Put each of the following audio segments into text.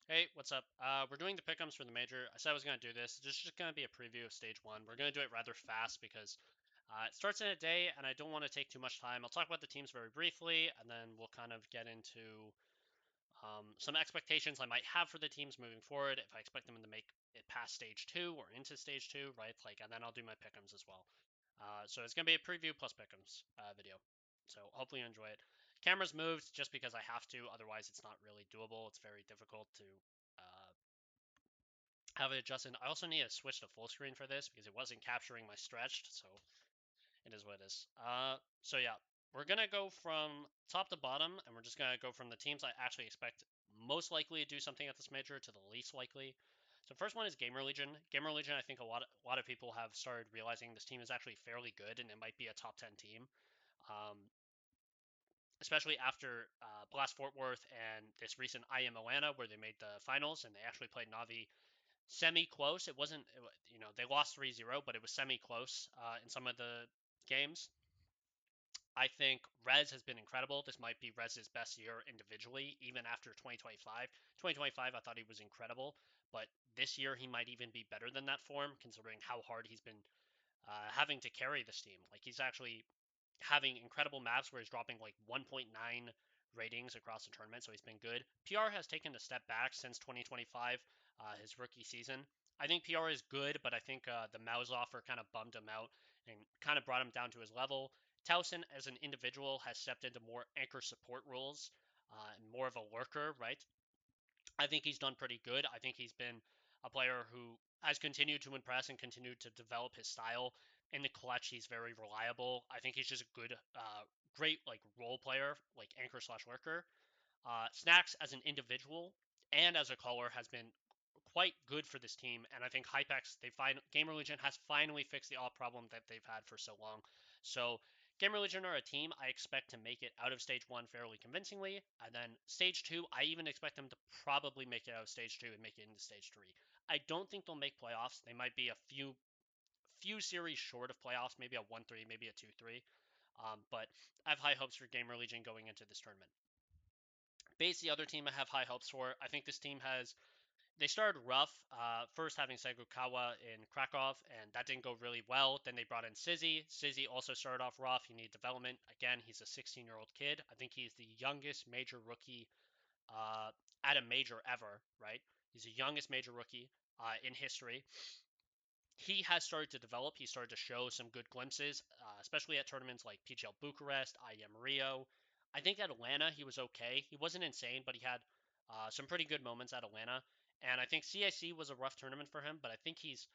Hey, what's up? We're doing the pick'ems for the major. I said I was going to do this. This is just going to be a preview of stage one. We're going to do it rather fast because it starts in a day and I don't want to take too much time. I'll talk about the teams very briefly and then we'll kind of get into some expectations I might have for the teams moving forward. If I expect them to make it past stage two or into stage two, right? And then I'll do my pick'ems as well. So it's going to be a preview plus pick'ems video. So hopefully you enjoy it. Camera's moved just because I have to. Otherwise, it's not really doable. It's very difficult to uh, have it adjusted. I also need to switch to full screen for this because it wasn't capturing my stretched, so it is what it is. So yeah, we're gonna go from top to bottom, and we're just gonna go from the teams I actually expect most likely to do something at this major to the least likely. So first one is Gamer Legion. Gamer Legion, I think a lot of people have started realizing this team is actually fairly good, and it might be a top 10 team. Um, Especially after Blast Fort Worth and this recent IM Atlanta, where they made the finals and they actually played Navi semi close. It wasn't, they lost 3-0, but it was semi close in some of the games. I think Rez has been incredible. This might be Rez's best year individually, even after 2025. 2025, I thought he was incredible, but this year he might even be better than that form, considering how hard he's been having to carry this team. Like, he's actually having incredible maps where he's dropping like 1.9 ratings across the tournament, so he's been good. PR has taken a step back since 2025, his rookie season. I think PR is good, but I think the Mouse offer kind of bummed him out and kind of brought him down to his level. Towson, as an individual, has stepped into more anchor support roles and more of a lurker, right? I think he's done pretty good. I think he's been a player who has continued to impress and continued to develop his style. In the clutch, he's very reliable. I think he's just a good, great like role player, like anchor slash lurker. Snacks as an individual and as a caller has been quite good for this team, and I think Hypex Gamer Legion has finally fixed the alt problem that they've had for so long. So Gamer Legion are a team I expect to make it out of stage one fairly convincingly, and then stage two I even expect them to probably make it out of stage two and make it into stage three. I don't think they'll make playoffs. They might be a few series short of playoffs, maybe a 1-3, maybe a 2-3. But I have high hopes for Gamer Legion going into this tournament. Base, the other team I have high hopes for. I think this team has they started rough, first having Segukawa in Krakow, and that didn't go really well. Then they brought in Sizzy. Sizzy also started off rough. He needed development. Again, he's a 16-year-old kid. I think he's the youngest major rookie uh, at a major ever, right? He's the youngest major rookie in history. He has started to develop. He started to show some good glimpses, especially at tournaments like PGL Bucharest, IEM Rio. I think at Atlanta he was okay. He wasn't insane, but he had some pretty good moments at Atlanta. And I think CIC was a rough tournament for him, but I think he's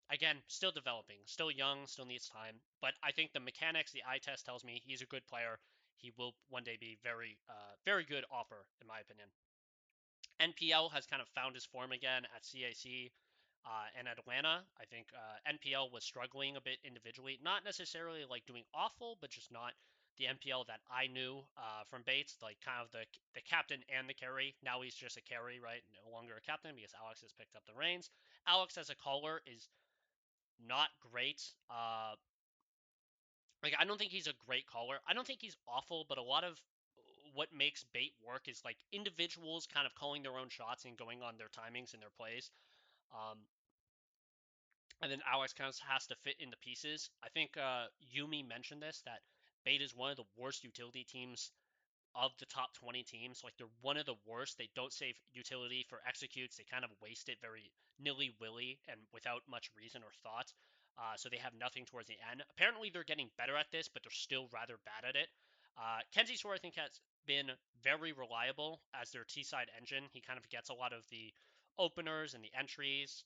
again still developing, still young, still needs time. But I think the mechanics, the eye test tells me he's a good player. He will one day be very good offer, in my opinion. NPL has kind of found his form again at CAC and at Atlanta. I think NPL was struggling a bit individually, not necessarily like doing awful, but just not the NPL that I knew from Bates, like kind of the captain and the carry. Now he's just a carry, right? No longer a captain because Alex has picked up the reins. Alex as a caller is not great. Like, I don't think he's a great caller. I don't think he's awful, but a lot of what makes bait work is like individuals kind of calling their own shots and going on their timings and their plays. Um, and then Alex kind of has to fit in the pieces. I think Yumi mentioned this that bait is one of the worst utility teams of the top 20 teams. Like, they're one of the worst. They don't save utility for executes. They kind of waste it very nilly willy and without much reason or thought. So they have nothing towards the end. Apparently, they're getting better at this, but they're still rather bad at it. Kenzie Sore, I think, has been very reliable as their T side engine. He kind of gets a lot of the openers and the entries.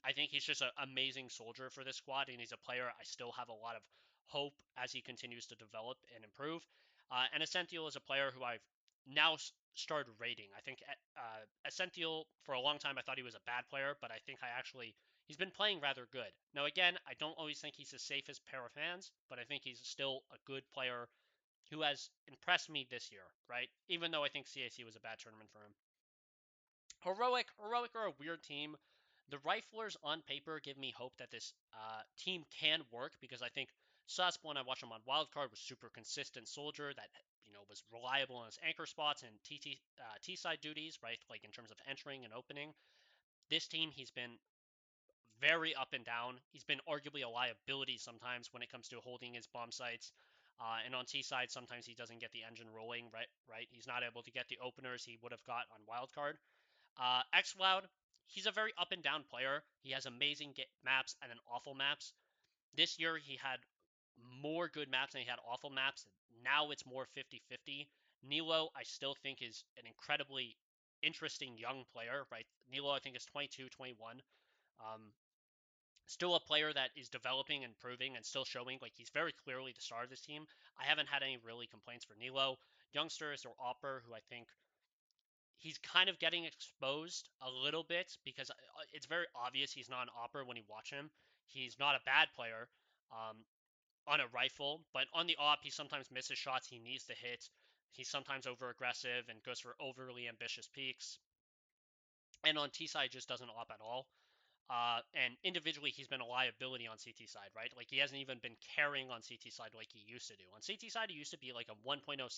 I think he's just an amazing soldier for this squad, and he's a player I still have a lot of hope as he continues to develop and improve. And Essential is a player who I've now started rating. I think Essential, for a long time, I thought he was a bad player, but I think he's been playing rather good. Now, again, I don't always think he's the safest pair of hands, but I think he's still a good player who has impressed me this year, right? Even though I think CAC was a bad tournament for him. Heroic are a weird team. The Riflers on paper give me hope that this team can work because I think Sus, when I watched him on Wildcard, was super consistent soldier that was reliable in his anchor spots and T side duties, right? Like in terms of entering and opening. This team, he's been very up and down. He's been arguably a liability sometimes when it comes to holding his bomb sites. And on T side, sometimes he doesn't get the engine rolling, right? Right. He's not able to get the openers he would have got on wildcard. xCloud, he's a very up and down player. He has amazing maps and then awful maps. This year he had more good maps than he had awful maps. Now it's more 50-50. Nilo, I still think, is an incredibly interesting young player, right? Nilo, I think, is 22, 21. Um, Still a player that is developing and improving and still showing like he's very clearly the star of this team. I haven't had any really complaints for Nilo. Youngsters or Opper, who I think he's kind of getting exposed a little bit because it's very obvious he's not an Opper when you watch him. He's not a bad player on a rifle, but on the op, he sometimes misses shots he needs to hit. He's sometimes over aggressive and goes for overly ambitious peaks. And on T side, just doesn't op at all. And individually, he's been a liability on CT side, right? Like he hasn't even been carrying on CT side like he used to do. On CT side, he used to be like a 1.07, 1.08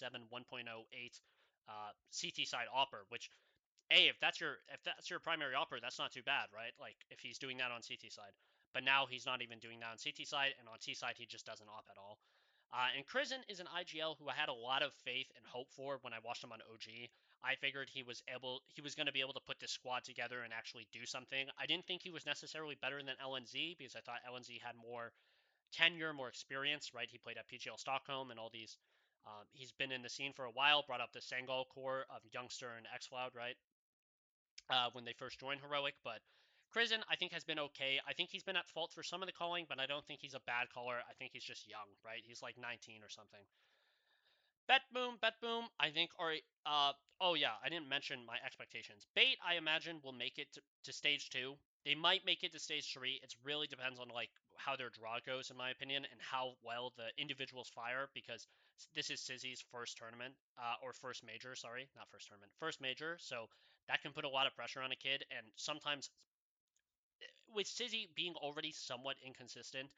CT side opper, which if that's your primary opper, that's not too bad, right? Like if he's doing that on CT side. But now he's not even doing that on CT side, and on T side he just doesn't op at all. And Krizen is an IGL who I had a lot of faith and hope for when I watched him on OG. I figured he was going to be able to put this squad together and actually do something. I didn't think he was necessarily better than LNZ because I thought LNZ had more tenure, more experience, right? He played at PGL Stockholm and all these. He's been in the scene for a while, brought up the Sangal core of Youngster and xCloud, right? When they first joined Heroic, but Krizen, I think, has been okay. I think he's been at fault for some of the calling, but I don't think he's a bad caller. I think he's just young, right? He's like 19 or something. Bet Boom, I think are oh yeah, I didn't mention my expectations. Bait, I imagine, will make it to stage 2. They might make it to stage 3. It really depends on like how their draw goes, in my opinion, and how well the individuals fire, because this is Sizzy's first tournament, or first major, sorry, not first tournament, first major, so that can put a lot of pressure on a kid, and sometimes with Sizzy being already somewhat inconsistent,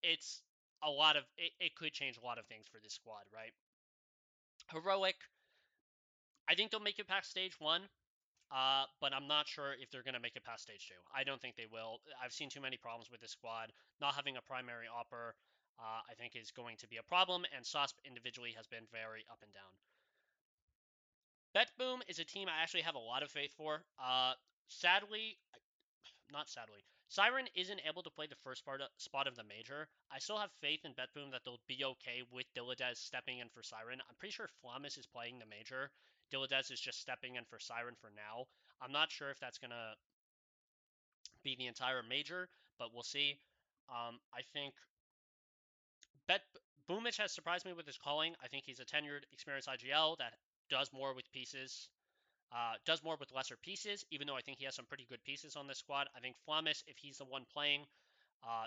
it's it could change a lot of things for this squad, right? Heroic, I think they'll make it past stage 1. But I'm not sure if they're going to make it past stage 2. I don't think they will. I've seen too many problems with this squad. Not having a primary opper, I think, is going to be a problem, and SOSP individually has been very up and down. BetBoom is a team I actually have a lot of faith for. Sadly, not sadly, Siren isn't able to play the first spot of the major. I still have faith in BetBoom that they'll be okay with Diladez stepping in for Siren. I'm pretty sure Flamis is playing the major. Diladez is just stepping in for Siren for now. I'm not sure if that's going to be the entire major, but we'll see. I think Bet Boomich has surprised me with his calling. I think he's a tenured, experienced IGL that does more with pieces, does more with lesser pieces, even though I think he has some pretty good pieces on this squad. I think Flamis, if he's the one playing,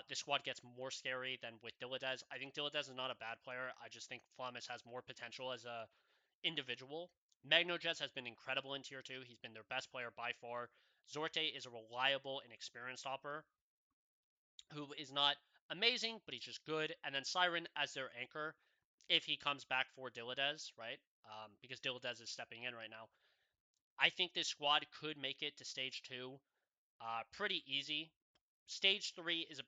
this squad gets more scary than with Diladez. I think Diladez is not a bad player. I just think Flamis has more potential as a individual. Magnojets has been incredible in Tier 2. He's been their best player by far. Zorte is a reliable and experienced hopper who is not amazing, but he's just good. And then Siren as their anchor if he comes back for Diladez, right? Because Diladez is stepping in right now. I think this squad could make it to stage 2 pretty easy. Stage 3 is a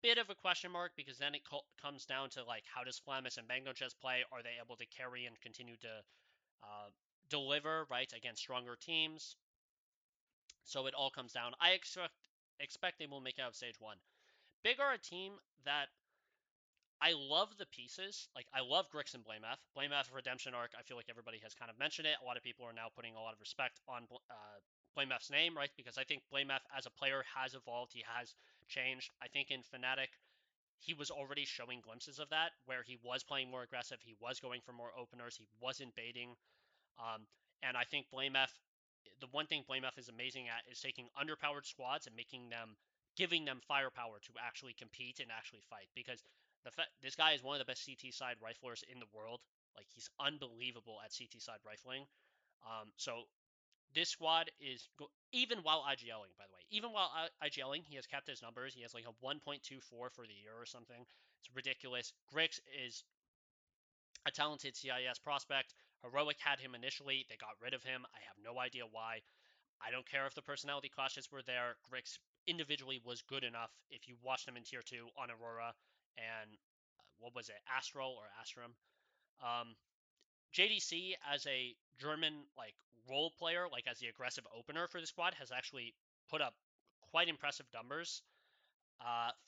bit of a question mark because then it comes down to like how does Flamis and Mango Chess play? Are they able to carry and continue to uh, deliver right against stronger teams? So it all comes down. I expect they will make it out of stage 1. Big are a team that I love the pieces. Like, I love Grix and Blamef. Blamef Redemption Arc, I feel like everybody has kind of mentioned it. A lot of people are now putting a lot of respect on Blamef's name, right? Because I think Blamef as a player has evolved. He has changed. I think in Fnatic, he was already showing glimpses of that, where he was playing more aggressive. He was going for more openers. He wasn't baiting. Um, and I think the one thing Blamef is amazing at is taking underpowered squads and giving them firepower to actually compete and actually fight. Because this guy is one of the best CT side riflers in the world. Like, he's unbelievable at CT side rifling. So this squad is even while IGLing, by the way, even while IGLing, he has kept his numbers. He has like a 1.24 for the year or something. It's ridiculous. Grix is a talented CIS prospect. Heroic had him initially. They got rid of him. I have no idea why. I don't care if the personality clashes were there. Grix individually was good enough if you watched him in Tier 2 on Aurora and what was it, Astral or Astrum. Um, JDC as a German like role player, like as the aggressive opener for the squad, has actually put up quite impressive numbers.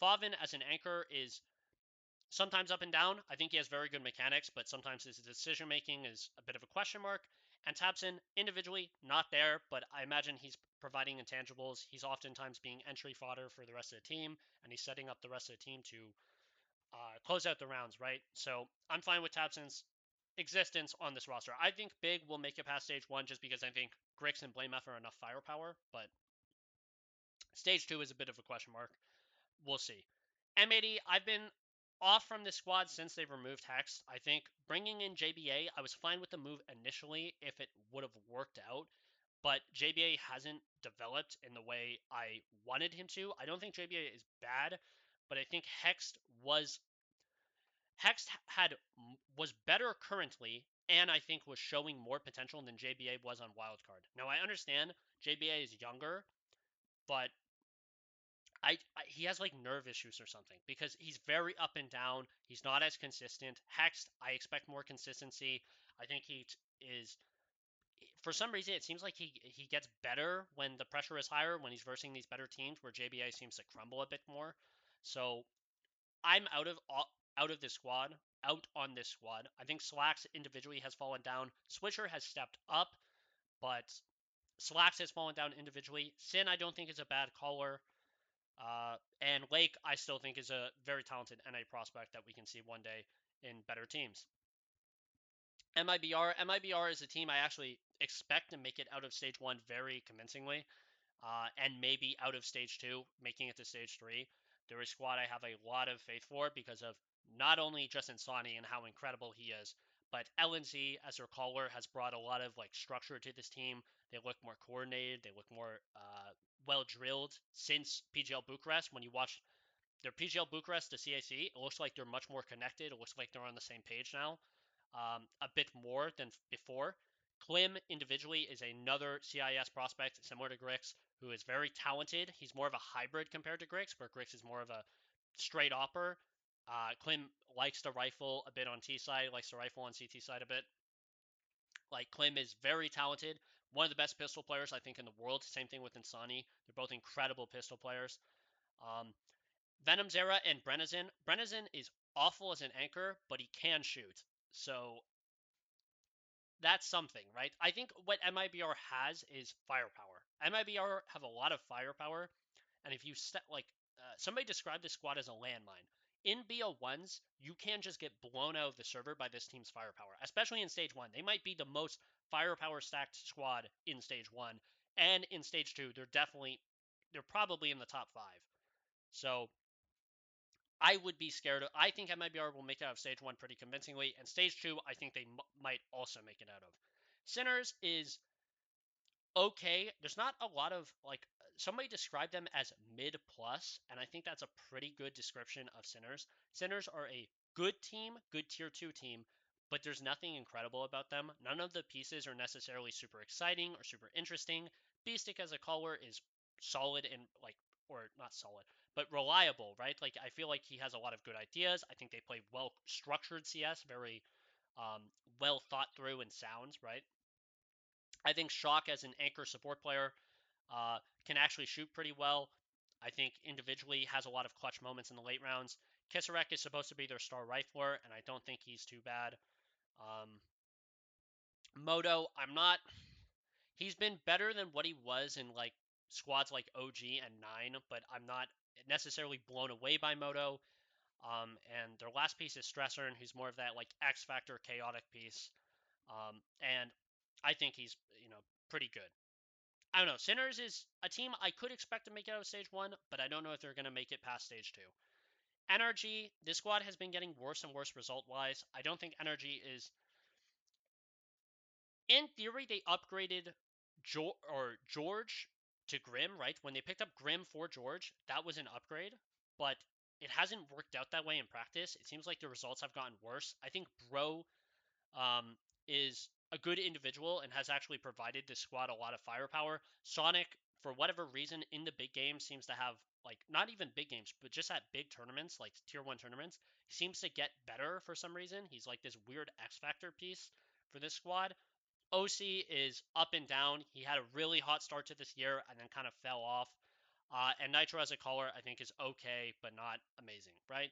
Favin as an anchor is sometimes up and down. I think he has very good mechanics, but sometimes his decision making is a bit of a question mark. And Tabson, individually, not there, but I imagine he's providing intangibles. He's oftentimes being entry fodder for the rest of the team, and he's setting up the rest of the team to close out the rounds, right? So I'm fine with Tabson's existence on this roster. I think Big will make it past stage one just because I think Grix and Blamef are enough firepower, but stage two is a bit of a question mark. We'll see. M80, I've been off from this squad since they've removed Hex. I think bringing in JBA, I was fine with the move initially if it would have worked out, but JBA hasn't developed in the way I wanted him to. I don't think JBA is bad, but I think Hex was better currently, and I think was showing more potential than JBA was on Wildcard. Now I understand JBA is younger, but he has like nerve issues or something because he's very up and down. He's not as consistent. Hex, I expect more consistency. I think he is for some reason it seems like he gets better when the pressure is higher when he's versing these better teams where JBA seems to crumble a bit more. So I'm out of this squad, out on this squad. I think Slacks individually has fallen down. Switcher has stepped up, but Slacks has fallen down individually. Sin I don't think is a bad caller. And Lake, I still think, is a very talented NA prospect that we can see one day in better teams. MIBR is a team I actually expect to make it out of stage one very convincingly, and maybe out of stage two, making it to stage three. They're a squad I have a lot of faith for because of not only just Insani and how incredible he is, but LNZ as their caller has brought a lot of like structure to this team. They look more coordinated. They look more well drilled since PGL Bucharest. When you watch their PGL Bucharest to CAC, it looks like they're much more connected. It looks like they're on the same page now, a bit more than before. Klim individually is another CIS prospect similar to Grix, who is very talented. He's more of a hybrid compared to Grix, where Grix is more of a straight opper. Klim likes to rifle a bit on T side, likes to rifle on CT side a bit. Like Klim is very talented, one of the best pistol players I think in the world. Same thing with Insani. They're both incredible pistol players. Um, Venom Zera and Brennison. Brennison is awful as an anchor, but he can shoot. So that's something, right? I think what MIBR has is firepower. MIBR have a lot of firepower, and if you somebody described this squad as a landmine. In BO1s, you can just get blown out of the server by this team's firepower, especially in stage one. They might be the most firepower stacked squad in stage one, and in stage two, they're probably in the top five. So I would be scared. I think MIBR will make it out of stage one pretty convincingly, and stage two, I think they might also make it out of. Sinners is okay. There's not a lot of like somebody described them as mid plus, and I think that's a pretty good description of Sinners. Sinners are a good team, good tier 2 team, but there's nothing incredible about them. None of the pieces are necessarily super exciting or super interesting. Beastic as a caller is solid and like or not solid, but reliable, right? Like I feel like he has a lot of good ideas. I think they play well structured CS, very well thought through and sounds, right? I think Shock as an anchor support player can actually shoot pretty well. I think individually has a lot of clutch moments in the late rounds. Kisarek is supposed to be their star rifler, and I don't think he's too bad. Um, Moto, I'm not. He's been better than what he was in like squads like OG and Nine, but I'm not necessarily blown away by Moto. And their last piece is Stressor, who's more of that like X Factor chaotic piece. And I think he's pretty good. I don't know. Sinners is a team I could expect to make it out of stage one, but I don't know if they're going to make it past stage two. NRG, this squad has been getting worse and worse result wise. I don't think NRG is. In theory, they upgraded George to Grim, right? When they picked up Grim for George, that was an upgrade, but it hasn't worked out that way in practice. It seems like the results have gotten worse. I think Bro is a good individual and has actually provided this squad a lot of firepower. Sonic, for whatever reason, in the big games seems to have, like, not even big games, but just at big tournaments, like tier 1 tournaments, he seems to get better for some reason. He's like this weird X Factor piece for this squad. OC is up and down. He had a really hot start to this year and then kind of fell off. And Nitro as a caller, I think, is okay, but not amazing, right?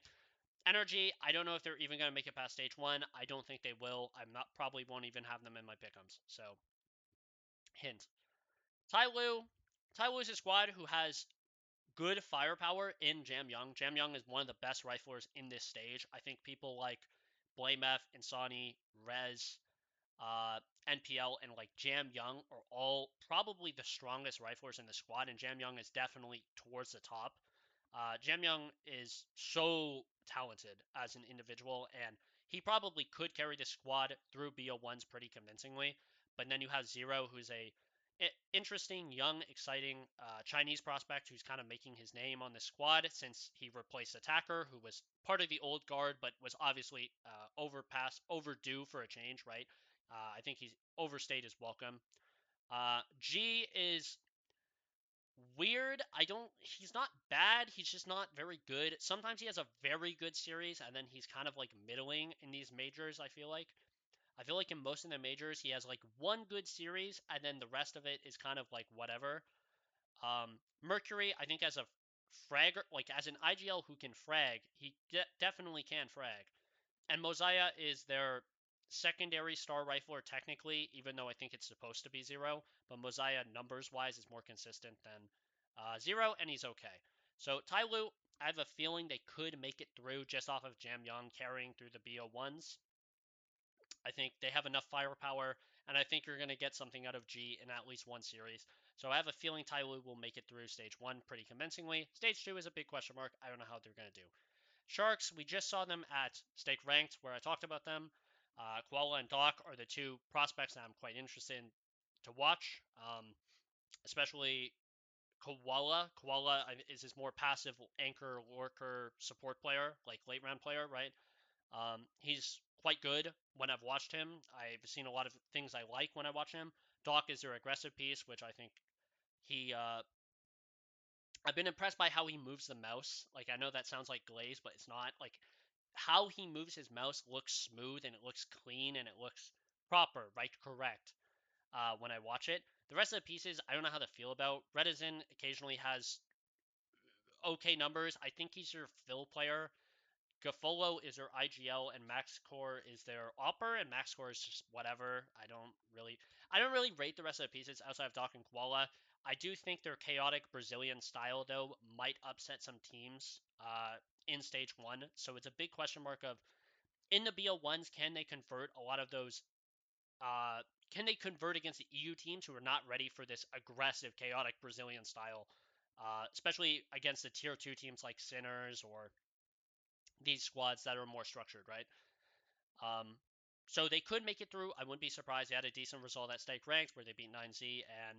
Energy, I don't know if they're even going to make it past stage 1. I don't think they will. I'm not probably won't even have them in my pick'ems. So, hint. Tai Lu. Tai Lu is a squad who has good firepower in Jam Young. Jam Young is one of the best riflers in this stage. I think people like Blamef, Insani, Rez, NPL, and like Jam Young are all probably the strongest riflers in the squad, and Jam Young is definitely towards the top. Jam Young is so talented as an individual, and he probably could carry the squad through BO1s pretty convincingly. But then you have Zero, who's a interesting, young, exciting Chinese prospect who's kind of making his name on the squad since he replaced Attacker, who was part of the old guard but was obviously overdue for a change, right? I think he's overstayed his welcome. G is weird. He's not bad. He's just not very good. Sometimes he has a very good series, and then he's kind of like middling in these majors, I feel like. I feel like in most of the majors, he has like one good series, and then the rest of it is kind of like whatever. Mercury, I think, as a fragger, like as an IGL who can frag, he definitely can frag. And Mosiah is their secondary star rifler technically, even though I think it's supposed to be Zero. But Mosiah, numbers wise, is more consistent than Zero, and he's okay. So Tai Lu, I have a feeling they could make it through just off of Jam Young carrying through the BO1s. I think they have enough firepower, and I think you're going to get something out of G in at least one series. So I have a feeling Tai Lu will make it through stage 1 pretty convincingly. Stage 2 is a big question mark. I don't know how they're going to do. Sharks, we just saw them at Stake Ranked, where I talked about them. Koala and Doc are the two prospects that I'm quite interested in to watch, especially Koala. Koala is his more passive anchor, lurker, support player, like late round player, right? He's quite good when I've watched him. I've seen a lot of things I like when I watch him. Doc is their aggressive piece, which I think he I've been impressed by how he moves the mouse. Like, I know that sounds like glaze, but it's not. Like, how he moves his mouse looks smooth and it looks clean and it looks proper, right? Correct. When I watch it, the rest of the pieces I don't know how to feel about. Redizen occasionally has okay numbers. I think he's your fill player. Gaffolo is their IGL and MaxCore is their Opper, and MaxCore is just whatever. I don't really rate the rest of the pieces outside of Doc and Koala. I do think their chaotic Brazilian style though might upset some teams in stage 1. So it's a big question mark of in the BO1s, can they convert a lot of those can they convert against the EU teams who are not ready for this aggressive, chaotic Brazilian style, especially against the tier 2 teams like Sinners or these squads that are more structured, right? Um, so they could make it through. I wouldn't be surprised. They had a decent result at Stake Ranked where they beat 9Z and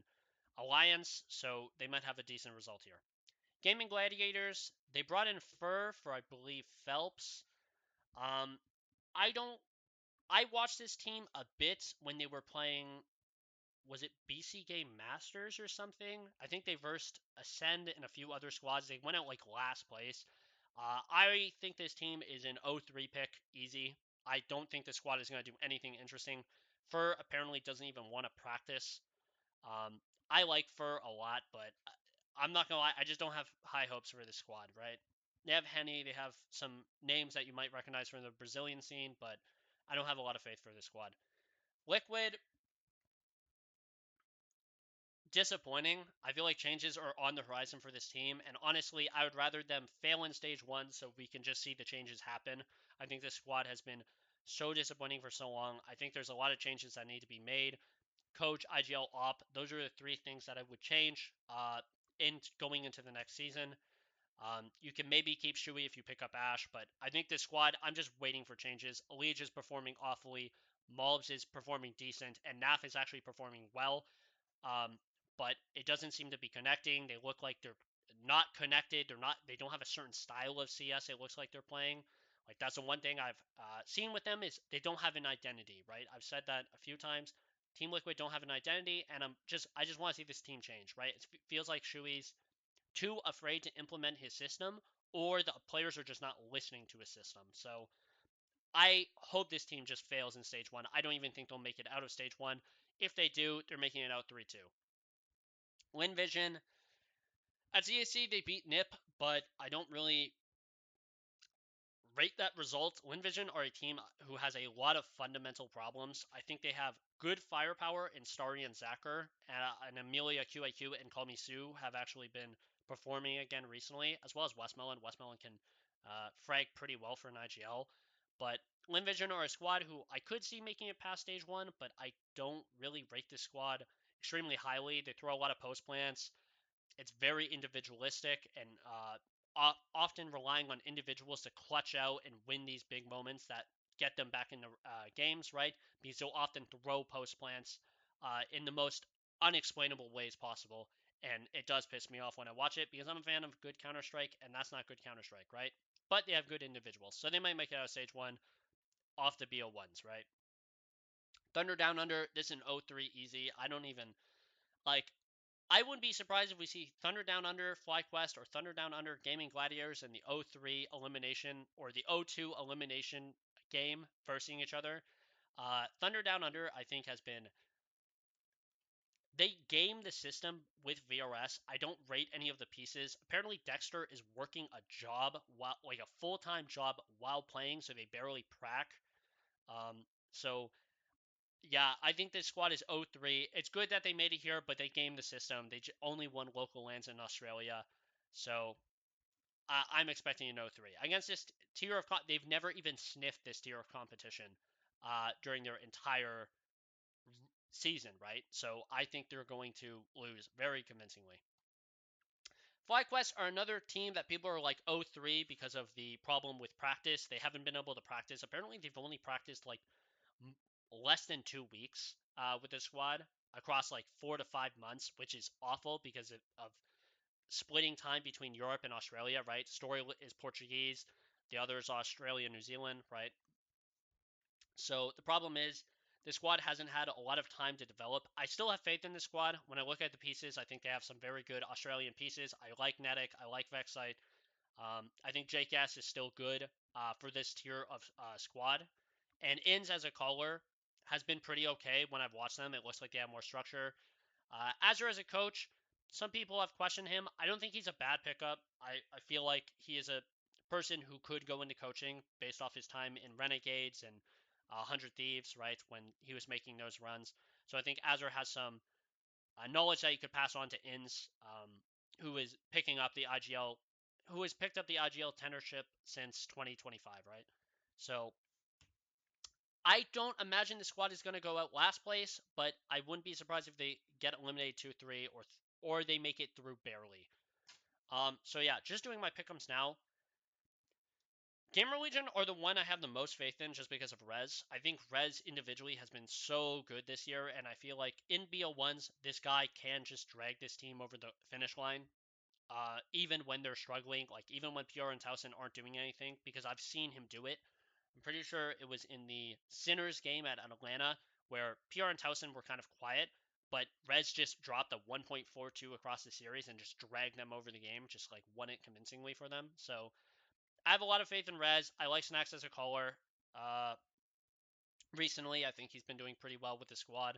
Alliance, so they might have a decent result here. Gaming Gladiators, they brought in Fur for, I believe, Phelps. Um, I don't. I watched this team a bit when they were playing. Was it BC Game Masters or something? I think they versed Ascend and a few other squads. They went out like last place. I think this team is an 0-3 pick, easy. I don't think the squad is going to do anything interesting. Fur apparently doesn't even want to practice. Um, I like Fur a lot, but I'm not going to lie, I just don't have high hopes for this squad, right? They have Henny, they have some names that you might recognize from the Brazilian scene, but I don't have a lot of faith for this squad. Liquid, disappointing. I feel like changes are on the horizon for this team, and honestly, I would rather them fail in stage 1 so we can just see the changes happen. I think this squad has been so disappointing for so long. I think there's a lot of changes that need to be made. Coach, IGL, op, those are the three things that I would change in going into the next season. You can maybe keep Shui if you pick up Ash, but I think this squad, I'm just waiting for changes. Elige is performing awfully, Malbs is performing decent, and Naf is actually performing well. Um, but it doesn't seem to be connecting. They look like they're not connected. They're not. They don't have a certain style of CS. It looks like they're playing. Like that's the one thing I've seen with them is they don't have an identity, right? I've said that a few times. Team Liquid don't have an identity, and I just want to see this team change, right? It feels like Shui's too afraid to implement his system, or the players are just not listening to his system. So I hope this team just fails in stage one. I don't even think they'll make it out of stage one. If they do, they're making it out 3-2. Win Vision. At ZAC, they beat NIP, but I don't really rate that result. WinVision are a team who has a lot of fundamental problems. I think they have good firepower in Starry and Zacher, and Amelia QAQ and Call Me Sue have actually been performing again recently, as well as Westmelon. Westmelon can frag pretty well for an IGL, but WinVision are a squad who I could see making it past stage one, but I don't really rate this squad extremely highly. They throw a lot of post plants. It's very individualistic and often relying on individuals to clutch out and win these big moments that get them back in the games, right? Because they'll often throw post plants in the most unexplainable ways possible. And it does piss me off when I watch it because I'm a fan of good Counter Strike, and that's not good Counter Strike, right? But they have good individuals. So they might make it out of stage one off the BO1s, right? Thunder Down Under, this is an 0-3 easy. I don't even like I wouldn't be surprised if we see Thunder Down Under FlyQuest or Thunder Down Under Gaming Gladiators in the 0-3 elimination or the 0-2 elimination game versing each other. Thunder Down Under, I think, has been. They game the system with VRS. I don't rate any of the pieces. Apparently, Dexter is working a job, like a full time job while playing, so they barely prac. So yeah, I think this squad is 0-3. It's good that they made it here, but they gamed the system. They only won local lands in Australia. So I'm expecting an 0-3. Against this tier of they've never even sniffed this tier of competition during their entire season, right? So I think they're going to lose very convincingly. FlyQuest are another team that people are like 0-3 because of the problem with practice. They haven't been able to practice. Apparently, they've only practiced like less than 2 weeks with the squad across like 4 to 5 months, which is awful because of splitting time between Europe and Australia, right? Story is Portuguese, the other is Australia, New Zealand, right? So the problem is the squad hasn't had a lot of time to develop. I still have faith in the squad. When I look at the pieces, I think they have some very good Australian pieces. I like Netic, I like Vexite. I think Jake S is still good for this tier of squad. And Inns as a caller has been pretty okay when I've watched them. It looks like they have more structure. Azure as a coach, some people have questioned him. I don't think he's a bad pickup. I feel like he is a person who could go into coaching based off his time in Renegades and 100 Thieves, right, when he was making those runs. So I think Azure has some knowledge that you could pass on to Inns, who is picking up the IGL, who has picked up the IGL tendership since 2025, right? So I don't imagine the squad is going to go out last place, but I wouldn't be surprised if they get eliminated 2-3 or they make it through barely. So yeah, just doing my pick'ems now. Gamer Legion are the one I have the most faith in just because of Rez. I think Rez individually has been so good this year, and I feel like in BO1s, this guy can just drag this team over the finish line. Even when they're struggling, like even when PR and Towson aren't doing anything, because I've seen him do it. I'm pretty sure it was in the Sinners game at Atlanta where PR and Towson were kind of quiet, but Rez just dropped a 1.42 across the series and just dragged them over the game, just like won it convincingly for them. So I have a lot of faith in Rez. I like Snacks as a caller. Recently, I think he's been doing pretty well with the squad.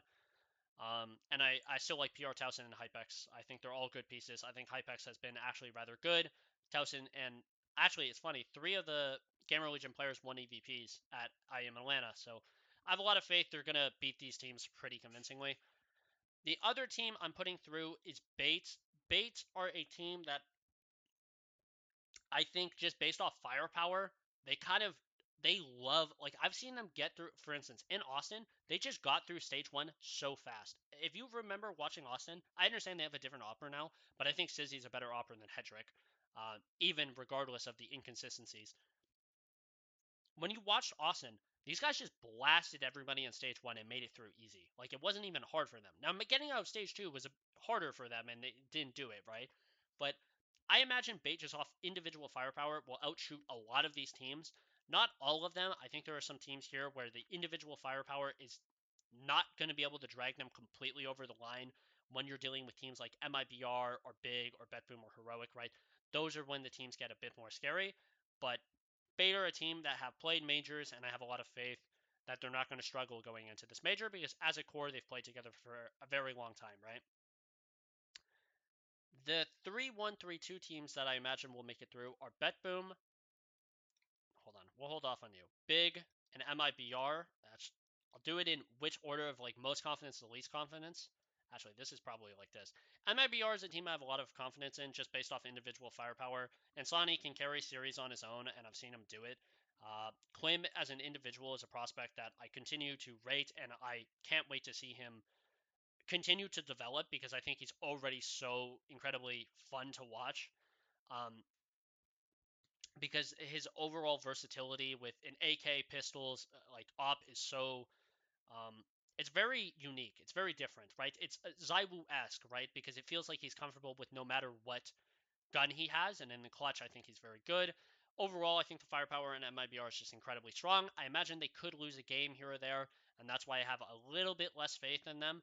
And I still like PR Towson and Hypex. I think they're all good pieces. I think Hypex has been actually rather good. Towson and actually, it's funny, 3 of the Gamer Legion players won EVPs at IEM Atlanta. So I have a lot of faith they're going to beat these teams pretty convincingly. The other team I'm putting through is Bates. Bates are a team that I think just based off firepower, they kind of they love like I've seen them get through. For instance, in Austin, they just got through stage one so fast. If you remember watching Austin, I understand they have a different opera now, but I think Sizzy's a better opera than Hedrick, even regardless of the inconsistencies. When you watched Austin, these guys just blasted everybody in stage one and made it through easy. Like it wasn't even hard for them. Now getting out of stage two was harder for them, and they didn't do it right. But I imagine Bait just off individual firepower will outshoot a lot of these teams. Not all of them. I think there are some teams here where the individual firepower is not going to be able to drag them completely over the line when you're dealing with teams like MIBR or Big or BetBoom or Heroic, right? Those are when the teams get a bit more scary. But Beta are a team that have played majors, and I have a lot of faith that they're not going to struggle going into this major because as a core, they've played together for a very long time, right? The 3-1-3-2 teams that I imagine will make it through are BetBoom. Hold on, we'll hold off on you. Big and MIBR. I'll do it in which order of like most confidence to least confidence. Actually, this is probably like this. MIBR is a team I have a lot of confidence in just based off individual firepower. And Sonny can carry series on his own, and I've seen him do it. Klim as an individual is a prospect that I continue to rate, and I can't wait to see him continue to develop because I think he's already so incredibly fun to watch. Um, because his overall versatility with an AK pistols like op is so it's very unique. It's very different, right? It's Zaiwu-esque, right? Because it feels like he's comfortable with no matter what gun he has, and in the clutch, I think he's very good. Overall, I think the firepower in MIBR is just incredibly strong. I imagine they could lose a game here or there, and that's why I have a little bit less faith in them.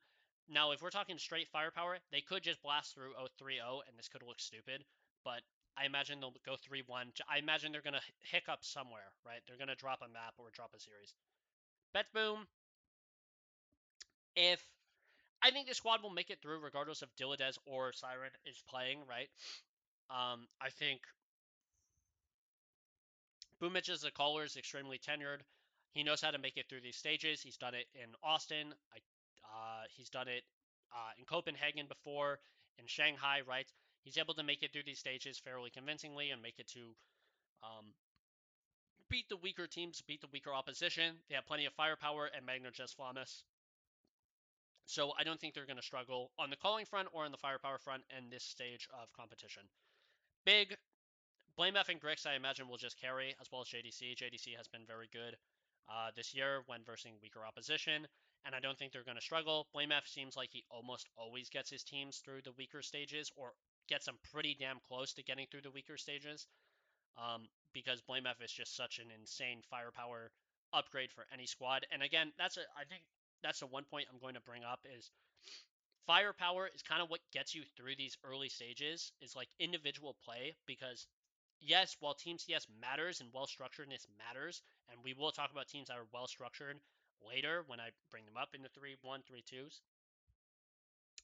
Now, if we're talking straight firepower, they could just blast through 0-3-0, and this could look stupid, but I imagine they'll go 3-1. I imagine they're going to hiccup somewhere, right? They're going to drop a map or drop a series. Bet boom. If I think the squad will make it through regardless of Diladez or Siren is playing, right? I think Boomich as a caller is extremely tenured. He knows how to make it through these stages. He's done it in Austin. He's done it in Copenhagen before, in Shanghai, right? He's able to make it through these stages fairly convincingly and make it to um, beat the weaker teams, beat the weaker opposition. They have plenty of firepower and Magna Just Flamus. So I don't think they're going to struggle on the calling front or on the firepower front in this stage of competition. Big Blame F and Grix, I imagine, will just carry, as well as JDC. JDC has been very good this year when versing weaker opposition, and I don't think they're going to struggle. Blame F seems like he almost always gets his teams through the weaker stages, or gets them pretty damn close to getting through the weaker stages, because Blame F is just such an insane firepower upgrade for any squad. And again, I think that's the one point I'm going to bring up is firepower is kind of what gets you through these early stages is like individual play because yes, while team CS matters and well structuredness matters, and we will talk about teams that are well structured later when I bring them up in the 3-1-3-2s.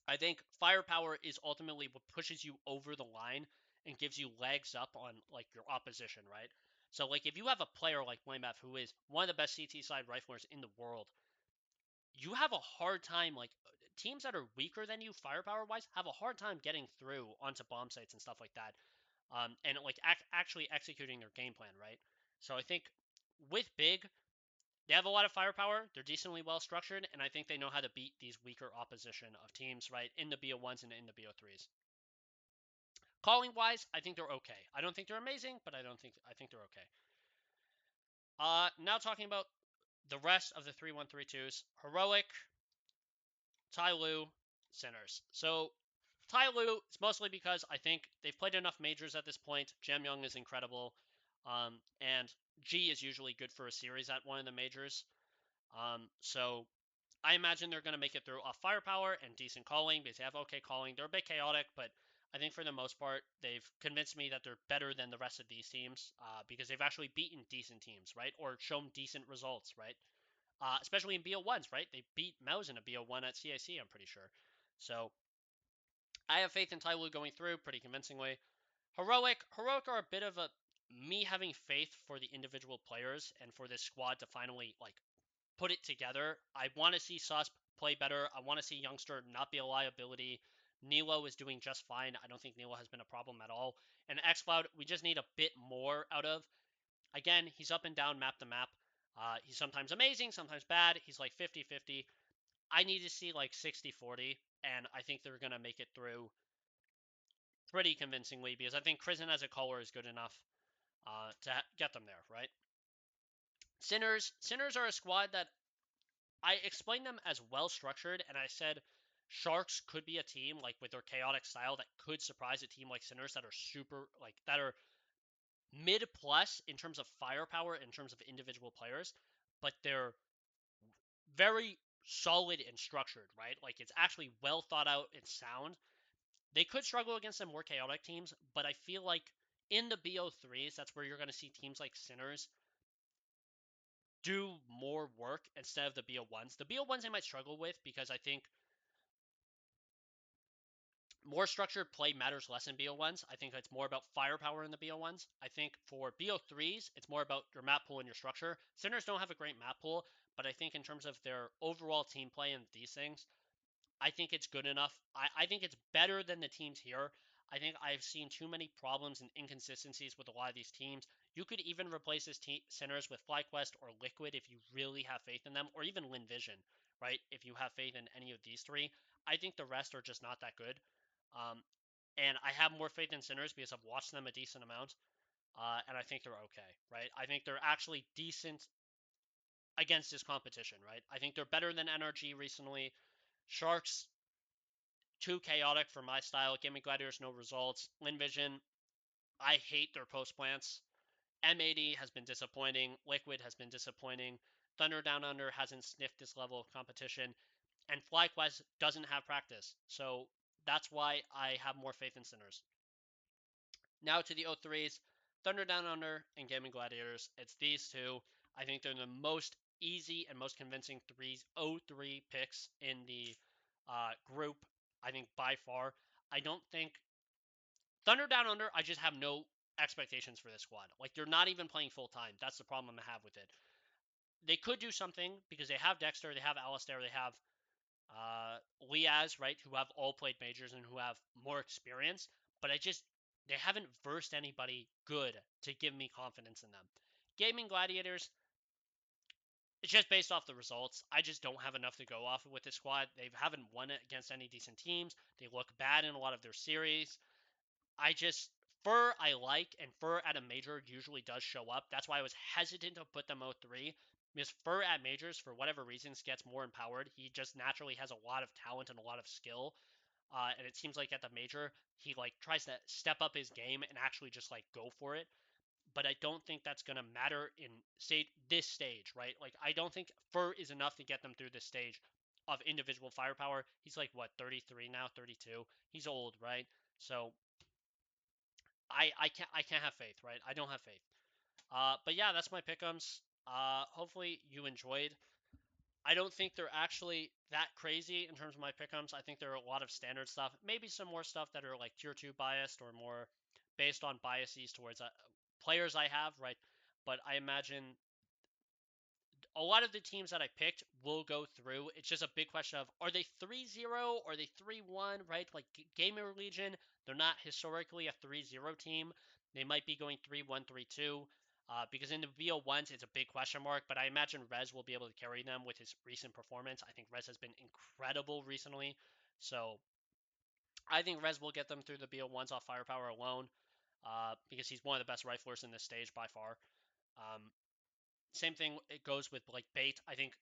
I think firepower is ultimately what pushes you over the line and gives you legs up on like your opposition, right? So like if you have a player like Blamef who is one of the best CT side riflers in the world, you have a hard time like teams that are weaker than you firepower wise have a hard time getting through onto bomb sites and stuff like that, and like actually executing their game plan, right? So I think with Big, they have a lot of firepower. They're decently well structured, and I think they know how to beat these weaker opposition of teams, right, in the BO1s and in the BO3s. Calling wise, I think they're okay. I don't think they're amazing, but I think they're okay. Now talking about the rest of the 3-1-3-2s. Heroic, Tai Lu, Sinners. So Tai Lu, it's mostly because I think they've played enough majors at this point. Jam Young is incredible. And G is usually good for a series at one of the majors. So I imagine they're going to make it through off firepower and decent calling because they have okay calling. They're a bit chaotic, but I think for the most part, they've convinced me that they're better than the rest of these teams because they've actually beaten decent teams, right? Or shown decent results, right? Especially in BO1s, right? They beat Mouse in a BO1 at CIC, I'm pretty sure. So I have faith in Tyloo going through pretty convincingly. Heroic are a bit of a me having faith for the individual players and for this squad to finally like put it together. I want to see Susp play better. I want to see Youngster not be a liability. Nilo is doing just fine. I don't think Nilo has been a problem at all. And xCloud, we just need a bit more out of. Again, he's up and down map to map. He's sometimes amazing, sometimes bad. He's like 50-50. I need to see like 60-40, and I think they're going to make it through pretty convincingly because I think Krisen as a caller is good enough to get them there, right? Sinners are a squad that I explained them as well structured, and I said Sharks could be a team like with their chaotic style that could surprise a team like Sinners that are super like that are mid plus in terms of firepower, in terms of individual players, but they're very solid and structured, right? Like it's actually well thought out and sound. They could struggle against some more chaotic teams, but I feel like in the BO3s, that's where you're going to see teams like Sinners do more work instead of the BO1s. The BO1s they might struggle with because I think more structured play matters less in BO1s. I think it's more about firepower in the BO1s. I think for BO3s, it's more about your map pool and your structure. Sinners don't have a great map pool, but I think in terms of their overall team play and these things, I think it's good enough. I think it's better than the teams here. I think I've seen too many problems and inconsistencies with a lot of these teams. You could even replace this Sinners with FlyQuest or Liquid if you really have faith in them, or even Lin Vision, right? If you have faith in any of these three. I think the rest are just not that good. Um, and I have more faith in Sinners because I've watched them a decent amount, and I think they're okay, right? I think they're actually decent against this competition, right? I think they're better than NRG recently. Sharks, too chaotic for my style. Gaming Gladiators, no results. Lin Vision, I hate their post plants. M80 has been disappointing. Liquid has been disappointing. Thunder Down Under hasn't sniffed this level of competition. And FlyQuest doesn't have practice. So that's why I have more faith in Sinners. Now to the O3s, Thunder Down Under and Gaming Gladiators. It's these two. I think they're the most easy and most convincing O3 picks in the group. I think by far. I don't think Thunder Down Under. I just have no expectations for this squad. Like they're not even playing full time. That's the problem I have with it. They could do something because they have Dexter, they have Alistair, they have Liaz, right, who have all played majors and who have more experience, but they haven't versed anybody good to give me confidence in them. Gaming Gladiators, it's just based off the results. I just don't have enough to go off with this squad. They haven't won it against any decent teams. They look bad in a lot of their series. I just Fur I like, and Fur at a major usually does show up. That's why I was hesitant to put them 03 because Fur at majors, for whatever reasons, gets more empowered. He just naturally has a lot of talent and a lot of skill. And it seems like at the major, he like tries to step up his game and actually just like go for it. But I don't think that's gonna matter in this stage, right? Like I don't think Fur is enough to get them through this stage of individual firepower. He's like what 33 now, 32. He's old, right? So I can't have faith, right? I don't have faith. But yeah, that's my pickums. Hopefully you enjoyed. I don't think they're actually that crazy in terms of my pickums. I think there are a lot of standard stuff, maybe some more stuff that are like tier two biased or more based on biases towards players I have, right? But I imagine a lot of the teams that I picked will go through. It's just a big question of are they 3-0 or are they 3-1, right? Like Gamer Legion, they're not historically a 3-0 team. They might be going 3-1, 3-2. Because in the VO1s, it's a big question mark, but I imagine Rez will be able to carry them with his recent performance. I think Rez has been incredible recently. So I think Rez will get them through the VO1s off firepower alone because he's one of the best riflers in this stage by far. Um, Same thing it goes with like Bait. I think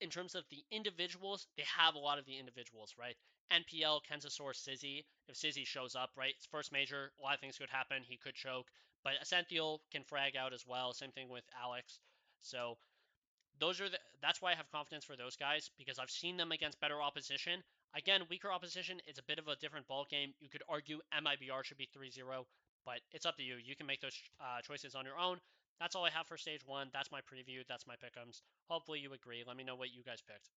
in terms of the individuals, they have a lot of the individuals, right? NPL, Kenzasaur, Sizzy. If Sizzy shows up, right, it's first major, a lot of things could happen. He could choke, but Ascential can frag out as well. Same thing with Alex. So that's why I have confidence for those guys because I've seen them against better opposition. Again, weaker opposition, it's a bit of a different ball game. You could argue MIBR should be 3-0, but it's up to you. You can make those choices on your own. That's all I have for stage one. That's my preview. That's my pickums. Hopefully you agree. Let me know what you guys picked.